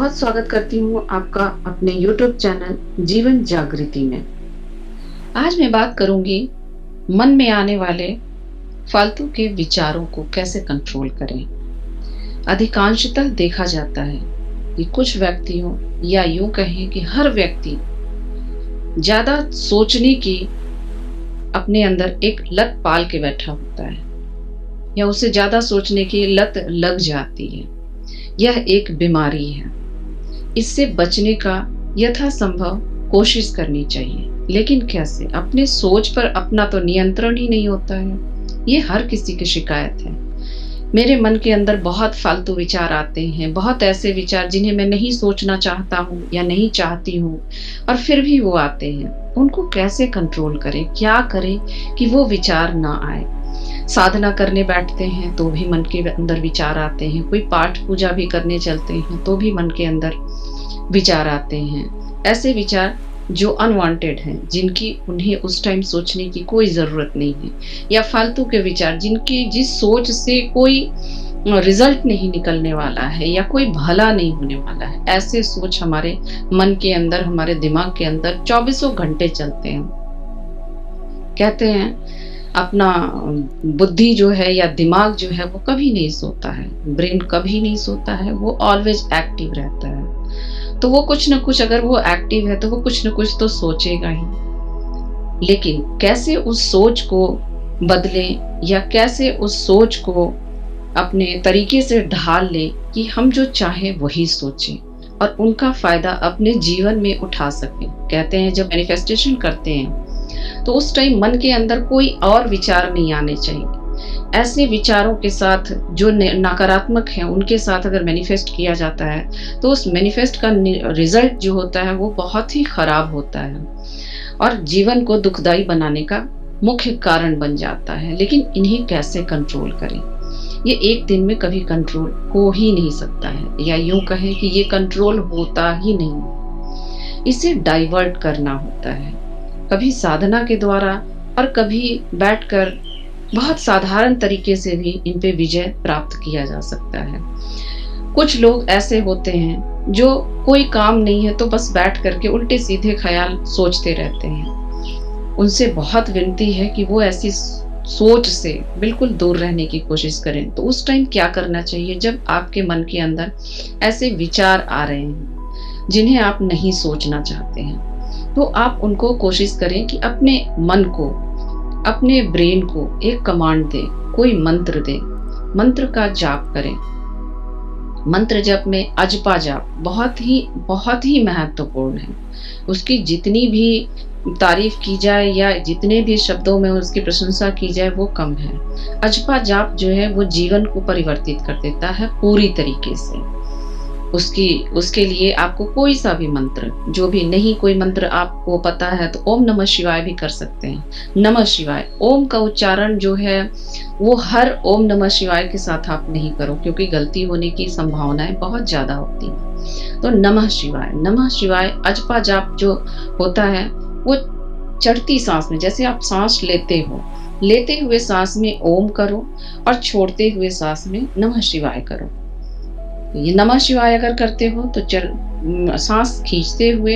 बहुत स्वागत करती हूँ आपका अपने YouTube चैनल जीवन जागृति में। आज मैं बात करूँगी मन में आने वाले फालतू के विचारों को कैसे कंट्रोल करें। अधिकांशतः देखा जाता है कि कुछ व्यक्तियों या यूं कहें कि हर व्यक्ति ज़्यादा सोचने की अपने अंदर एक लत पाल के बैठा होता है या उसे ज़्यादा सोचने की लत लग जाती है। यह एक बीमारी है। इससे बचने का यथासंभव कोशिश करनी चाहिए, लेकिन कैसे? अपने सोच पर अपना तो नियंत्रण ही नहीं होता है। ये हर किसी की शिकायत है। मेरे मन के अंदर बहुत फालतू विचार आते हैं, बहुत ऐसे विचार जिन्हें मैं नहीं सोचना चाहता हूँ या नहीं चाहती हूँ, और फिर भी वो आते हैं। उनको कैसे कंट्रोल करें, क्या करें कि वो विचार ना आए। साधना करने बैठते हैं तो भी मन के अंदर विचार आते हैं, कोई पाठ पूजा भी करने चलते हैं तो भी मन के अंदर विचार आते हैं। ऐसे विचार जो अनवांटेड हैं, जिनकी उन्हें उस टाइम सोचने की कोई ज़रूरत नहीं है, या फालतू के विचार जिस सोच से कोई रिजल्ट नहीं निकलने वाला है या कोई भला नहीं होने वाला है। ऐसे सोच हमारे मन के अंदर, हमारे दिमाग के अंदर चौबीसों घंटे चलते हैं। कहते हैं अपना बुद्धि जो है या दिमाग जो है वो कभी नहीं सोता है, ब्रेन कभी नहीं सोता है, वो ऑलवेज एक्टिव रहता है। तो वो कुछ ना कुछ, अगर वो एक्टिव है तो वो कुछ ना कुछ तो सोचेगा ही। लेकिन कैसे उस सोच को बदलें या कैसे उस सोच को अपने तरीके से ढाल लें कि हम जो चाहें वही सोचें और उनका फायदा अपने जीवन में उठा सकें। कहते हैं जब मैनिफेस्टेशन करते हैं तो उस टाइम मन के अंदर कोई और विचार नहीं आने चाहिए। ऐसे विचारों के साथ जो नकारात्मक हैं उनके साथ अगर मैनिफेस्ट किया जाता है तो उस मैनिफेस्ट का रिजल्ट जो होता है वो बहुत ही खराब होता है और जीवन को दुखदाई बनाने का मुख्य कारण बन जाता है। लेकिन इन्हें कैसे कंट्रोल करें? ये एक दिन में कभी कंट्रोल हो ही नहीं सकता है, या यूं कहें कि ये कंट्रोल होता ही नहीं। इसे डाइवर्ट करना होता है, कभी साधना के द्वारा और कभी बैठकर बहुत साधारण तरीके से भी इन पे विजय प्राप्त किया जा सकता है। कुछ लोग ऐसे होते हैं जो कोई काम नहीं है तो बस बैठ करके उल्टे सीधे ख्याल सोचते रहते हैं। उनसे बहुत विनती है कि वो ऐसी सोच से बिल्कुल दूर रहने की कोशिश करें। तो उस टाइम क्या करना चाहिए? जब आपके मन के अंदर ऐसे विचार आ रहे हैं जिन्हें आप नहीं सोचना चाहते हैं, तो आप उनको कोशिश करें कि अपने मन को, अपने ब्रेन को एक कमांड दे, कोई मंत्र दे। मंत्र का जाप करें। मंत्र जप में अजपा जाप बहुत ही महत्वपूर्ण है। उसकी जितनी भी तारीफ की जाए या जितने भी शब्दों में उसकी प्रशंसा की जाए वो कम है। अजपा जाप जो है वो जीवन को परिवर्तित कर देता है पूरी तरीके से। उसके लिए आपको कोई सा भी मंत्र, जो भी नहीं कोई मंत्र आपको पता है तो ओम नमः शिवाय भी कर सकते हैं। नमः शिवाय, ओम का उच्चारण जो है वो हर ओम नमः शिवाय के साथ आप नहीं करो, क्योंकि गलती होने की संभावनाएं बहुत ज्यादा होती हैं। तो नमः शिवाय अजपा जाप जो होता है वो चढ़ती सांस में, जैसे आप सांस लेते हुए सांस में ओम करो और छोड़ते हुए सांस में नमः शिवाय करो। ये नमः शिवाय अगर करते हो तो सांस खींचते हुए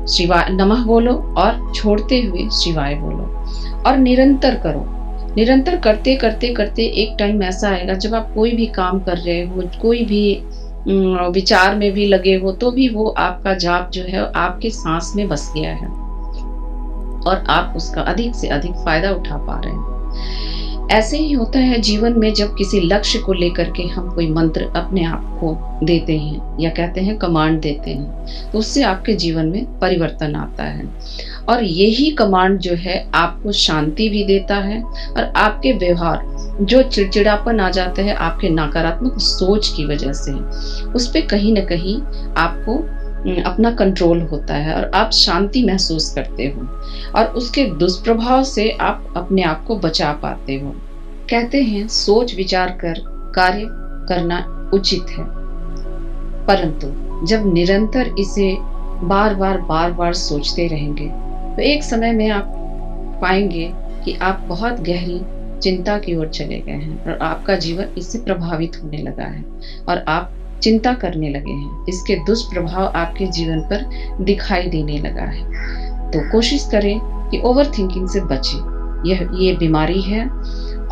शिवाय नमः बोलो और छोड़ते हुए शिवाय बोलो और निरंतर करो। निरंतर करते करते करते एक टाइम ऐसा आएगा जब आप कोई भी काम कर रहे हो, कोई भी विचार में भी लगे हो, तो भी वो आपका जाप जो है आपके सांस में बस गया है और आप उसका अधिक से अधिक फायदा उठा पा रहे हैं। ऐसे ही होता है जीवन में, जब किसी लक्ष्य को लेकर के हम कोई मंत्र अपने आप को देते हैं या कहते हैं कमांड देते हैं, तो उससे आपके जीवन में परिवर्तन आता है। और यही कमांड जो है आपको शांति भी देता है और आपके व्यवहार जो चिड़चिड़ापन आ जाता है आपके नकारात्मक सोच की वजह से, उस पे कहीं ना कहीं आपको अपना कंट्रोल होता है और आप शांति महसूस करते हो और उसके दुष्प्रभाव से आप अपने आप को बचा पाते हो। कहते हैं सोच विचार कर कार्य करना उचित है, परंतु जब निरंतर इसे बार बार सोचते रहेंगे तो एक समय में आप पाएंगे कि आप बहुत गहरी चिंता की ओर चले गए हैं और आपका जीवन इससे प्रभावित होने लगा है और आप चिंता करने लगे हैं। इसके दुष्प्रभाव आपके जीवन पर दिखाई देने लगा है। तो कोशिश करें कि ओवरथिंकिंग से बचें। ये बीमारी है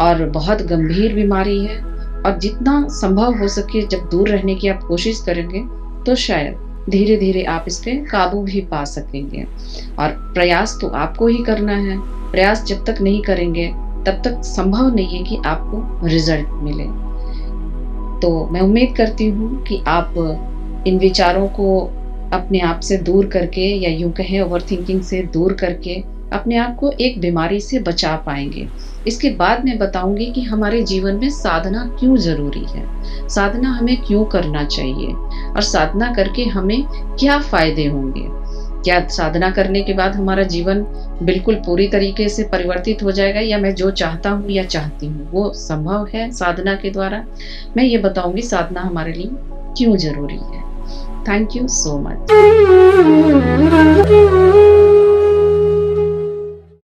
और बहुत गंभीर बीमारी है, और जितना संभव हो सके जब दूर रहने की आप कोशिश करेंगे तो शायद धीरे-धीरे आप इस पे काबू भी पा सकेंगे। और प्रयास तो आपको ही करना है। प्रयास जब तक नहीं करेंगे तब तक संभव नहीं है कि आपको रिज़ल्ट मिले। तो मैं उम्मीद करती हूँ कि आप इन विचारों को अपने आप से दूर करके, या यूँ कहें ओवरथिंकिंग से दूर करके, अपने आप को एक बीमारी से बचा पाएँगे। इसके बाद मैं बताऊँगी कि हमारे जीवन में साधना क्यों ज़रूरी है, साधना हमें क्यों करना चाहिए, और साधना करके हमें क्या फ़ायदे होंगे। क्या साधना करने के बाद हमारा जीवन बिल्कुल पूरी तरीके से परिवर्तित हो जाएगा, या मैं जो चाहता हूँ या चाहती हूँ वो संभव है साधना के द्वारा? मैं ये बताऊँगी साधना हमारे लिए क्यों ज़रूरी है। Thank you so much.